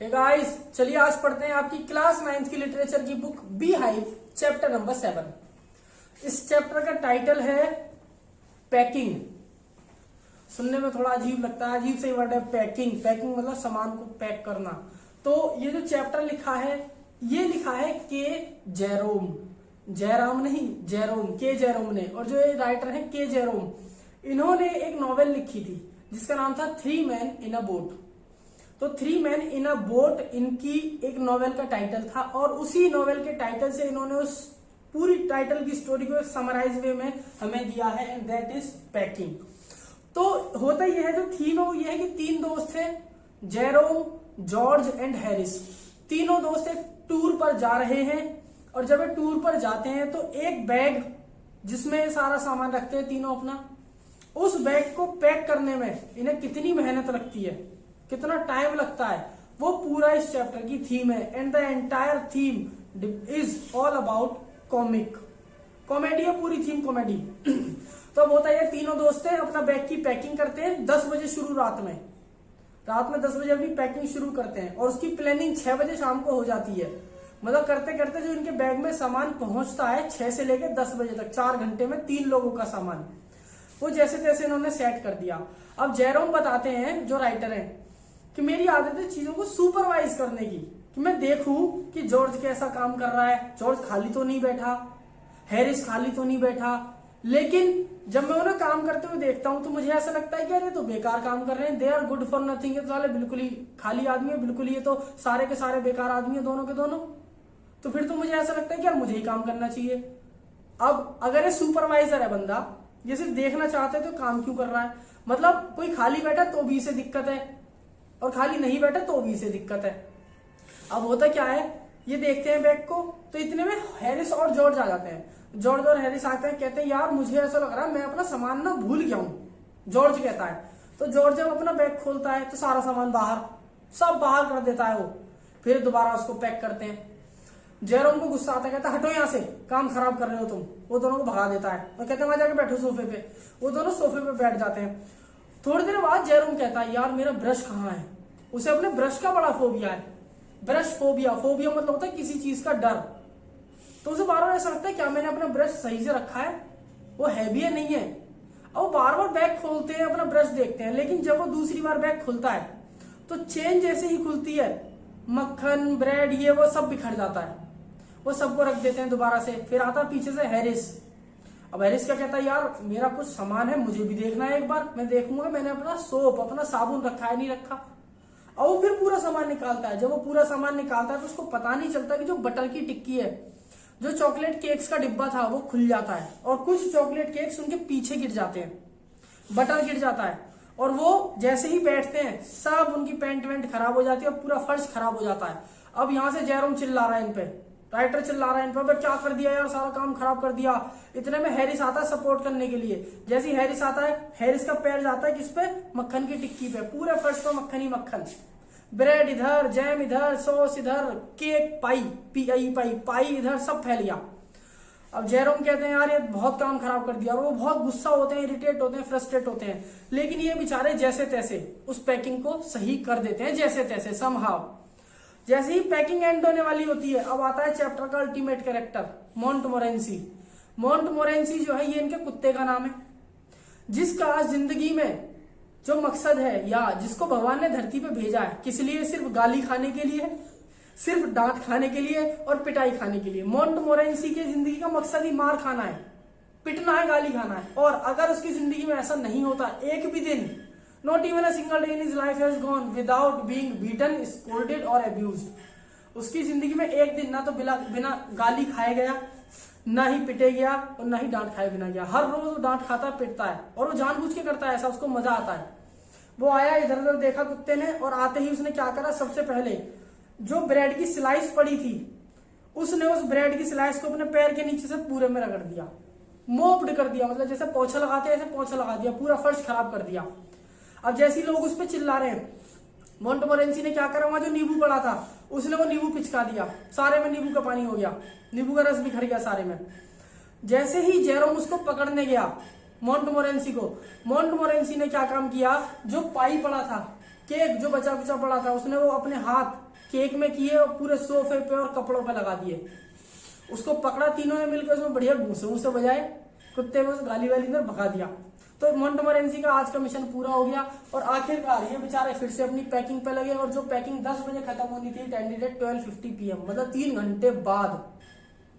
Hey guys, चलिए आज पढ़ते हैं आपकी क्लास 9th की लिटरेचर की book bee hive chapter number 7। इस चैप्टर का टाइटल है पैकिंग। सुनने में थोड़ा अजीब लगता है, अजीब सही वर्ड है पैकिंग। पैकिंग मतलब सामान को पैक करना। तो ये जो चैप्टर लिखा है ये लिखा है के जेरोम, जयराम नहीं जेरोम, के जेरोम ने। और जो ये राइटर है के जेरोम, इन्होंने एक नॉवेल लिखी थी जिसका नाम था three man in a boat. तो three man in a boat इनकी एक नॉवेल का टाइटल था और उसी नॉवेल के टाइटल से इन्होंने उस पूरी टाइटल की स्टोरी को समराइज वे में हमें दिया है, एंड दैट इज पैकिंग। तो होता यह है, जो थीम है वो ये है कि तीन दोस्त थे, जेरोम, जॉर्ज एंड हैरिस। तीनों दोस्त एक टूर पर जा रहे हैं और जब ये टूर पर जाते हैं तो एक बैग जिसमें सारा सामान रखते हैं तीनों अपना, उस बैग को पैक करने में इन्हें कितनी मेहनत लगती है, कितना टाइम लगता है, वो पूरा इस चैप्टर की थीम है। And the entire theme is all about comic, comedy है, पूरी थीम कॉमेडी। तो अब होता है तीनों दोस्त हैं, अपना बैग की पैकिंग करते हैं 10 बजे शुरू, रात में 10 बजे अपनी पैकिंग शुरू करते हैं और उसकी प्लानिंग 6 बजे शाम को हो जाती है। मतलब करते करते जो इनके बैग में सामान पहुंचता है 6 से लेकर 10 बजे तक, 4 घंटे में 3 लोगों का सामान वो जैसे तैसे इन्होंने सेट कर दिया। अब जेरोम बताते हैं, जो राइटर हैं, कि मेरी आदत है चीजों को सुपरवाइज करने की, कि मैं देखूं कि जॉर्ज कैसा काम कर रहा है, जॉर्ज खाली तो नहीं बैठा, हैरिस खाली तो नहीं बैठा। लेकिन जब मैं उन्हें काम करते हुए देखता हूं तो मुझे ऐसा लगता है कि अरे तो बेकार काम कर रहे हैं, they are good for nothing. ये तो साले बिल्कुल ही खाली आदमी है, बिल्कुल ये तो सारे के सारे बेकार आदमी है, दोनों के दोनों। तो फिर तो मुझे ऐसा लगता है कि यार मुझे ही काम करना चाहिए। अब अगर ये सुपरवाइजर है बंदा, ये सिर्फ देखना चाहते हैं तो काम क्यों कर रहा है? मतलब कोई खाली बैठा तो भी इसे दिक्कत है और खाली नहीं बैठा तो भी इसे दिक्कत है। अब होता क्या है, ये देखते हैं बैग को तो इतने में हैरिस और जॉर्ज आ जाते हैं। जॉर्ज और हैरिस आते हैं, कहते हैं यार मुझे ऐसा लग रहा है मैं अपना सामान ना भूल गया हूं। जॉर्ज कहता है, तो जॉर्ज जब अपना बैग खोलता है तो सारा सामान बाहर, सब बाहर कर देता है वो। फिर दोबारा उसको पैक करते हैं। जेरोम को गुस्सा आता है, कहता है हटो यहाँ से, काम खराब कर रहे हो तुम। वो दोनों को भगा देता है और कहते हैं वहां जाके बैठो सोफे पे। वो दोनों सोफे पे बैठ जाते हैं। थोड़ी देर बाद जेरोम कहता है यार मेरा ब्रश कहाँ है? उसे अपने ब्रश का बड़ा फोबिया है, ब्रश फोबिया। फोबिया मतलब होता है किसी चीज का डर। तो उसे बार बार ऐसा लगता है क्या मैंने अपना ब्रश सही से रखा है, वो है भी है नहीं है। अब वो बार बार बैग खोलते हैं, अपना ब्रश देखते हैं, लेकिन जब वो दूसरी बार बैग खुलता है तो चेन जैसे ही खुलती है, मक्खन ब्रेड ये वो सब बिखर जाता है। वो सबको रख देते हैं दोबारा से। फिर आता पीछे से हैरिस। अब हैरिस क्या कहता है, यार मेरा कुछ सामान है, मुझे भी देखना है एक बार, मैं देखूंगा मैंने अपना सोप, अपना साबुन रखा है नहीं रखा। और वो फिर पूरा सामान निकालता है। जब वो पूरा सामान निकालता है तो उसको पता नहीं चलता कि जो बटर की टिक्की है, जो चॉकलेट केक्स का डिब्बा था, वो खुल जाता है और कुछ चॉकलेट केक्स उनके पीछे गिर जाते हैं, बटर गिर जाता है। और वो जैसे ही बैठते हैं सब उनकी पैंट वैंट खराब हो जाती है और पूरा फर्श खराब हो जाता है। अब यहां से जेरोम चिल्ला रहा है इन पे, राइटर चिल्ला रहा है इन पर, क्या कर दिया यार, सारा काम खराब कर दिया। इतने में हैरिस आता है सपोर्ट करने के लिए। जैसे ही हैरिस आता है, हैरिस का पैर जाता है किस पे? मक्खन की टिक्की पे। पूरे फर्श पर मक्खन ही मक्खन, ब्रेड इधर, जैम इधर, सॉस इधर, केक पाई पाई इधर, सब फैल गया। अब जेरोम कहते हैं यार ये बहुत काम खराब कर दिया, और वो बहुत गुस्सा होते हैं, इरिटेट होते हैं, फ्रस्ट्रेट होते हैं। लेकिन ये बेचारे जैसे तैसे उस पैकिंग को सही कर देते हैं, जैसे तैसे समहाउ। जैसे ही पैकिंग एंड होने वाली होती है, अब आता है चैप्टर का अल्टीमेट कैरेक्टर, मोंटमोरेंसी। मोंटमोरेंसी जो है ये इनके कुत्ते का नाम है, जिसका जिंदगी में जो मकसद है या जिसको भगवान ने धरती पे भेजा है, किस लिए? सिर्फ गाली खाने के लिए, सिर्फ डांट खाने के लिए और पिटाई खाने के लिए। मोंटमोरेंसी की जिंदगी का मकसद ही मार खाना है, पिटना है, गाली खाना है। और अगर उसकी जिंदगी में ऐसा नहीं होता एक भी दिन, Not even a single day in his life has gone without being beaten, scolded or abused. उसकी जिंदगी में एक दिन ना तो बिना गाली खाए गया, ना ही पिटे गया और ना ही डांट खाए बिना गया। हर रोज वो डांट खाता पिटता है और वो जानबूझ के करता है ऐसा, उसको मजा आता है। वो आया, इधर उधर देखा कुत्ते ने, और आते ही उसने क्या करा, सबसे पहले जो ब्रेड की स्लाइस पड़ी थी, उसने उस ब्रेड की स्लाइस को अपने पैर के नीचे से पूरे में रगड़ दिया, मोप्ड कर दिया। मतलब जैसे पोछा लगाते हैं ऐसे पोछा लगा दिया, पूरा फर्श खराब कर दिया। अब जैसे लोग उस पर चिल्ला रहे हैं, मोंटमोरेंसी ने क्या करा, वहां जो नींबू पड़ा था उसने वो नींबू पिचका दिया, सारे में नींबू का पानी हो गया, नींबू का रस बिखर गया सारे में। जैसे ही जेरोम उसको पकड़ने गया मोंटमोरेंसी को, मोंटमोरेंसी ने क्या काम किया, जो पाई पड़ा था केक जो बचा कुचा पड़ा था उसने वो अपने हाथ केक में किए और पूरे सोफे पे और कपड़ों पे लगा दिए। उसको पकड़ा तीनों ने मिलकर, उसमें बढ़िया घूसे बजाए, कुत्ते में उस गाली वाली ने भगा दिया। तो मोंटमोरेंसी का आज का मिशन पूरा हो गया और आखिरकार ये बेचारे फिर से अपनी पैकिंग पे लगे और जो पैकिंग 10 बजे खत्म होनी थी कैंडिडेट 12:50 PM, मतलब 3 घंटे बाद,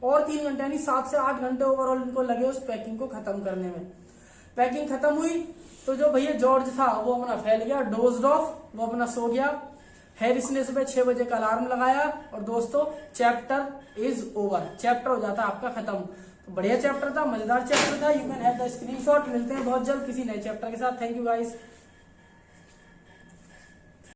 और 3 घंटे यानी 7 से 8 घंटे ओवरऑल इनको लगे उस पैकिंग को खत्म करने में। पैकिंग खत्म हुई तो जो भैया जॉर्ज था वो अपना फैल गया, डोज्ड ऑफ, वो अपना सो गया। हैरिस ने सुबह 6 बजे का अलार्म लगाया और दोस्तों चैप्टर इज ओवर, चैप्टर हो जाता है आपका खत्म। तो बढ़िया चैप्टर था, मजेदार चैप्टर था। You can have the screenshot. मिलते हैं बहुत जल्द किसी नए चैप्टर के साथ। Thank you guys.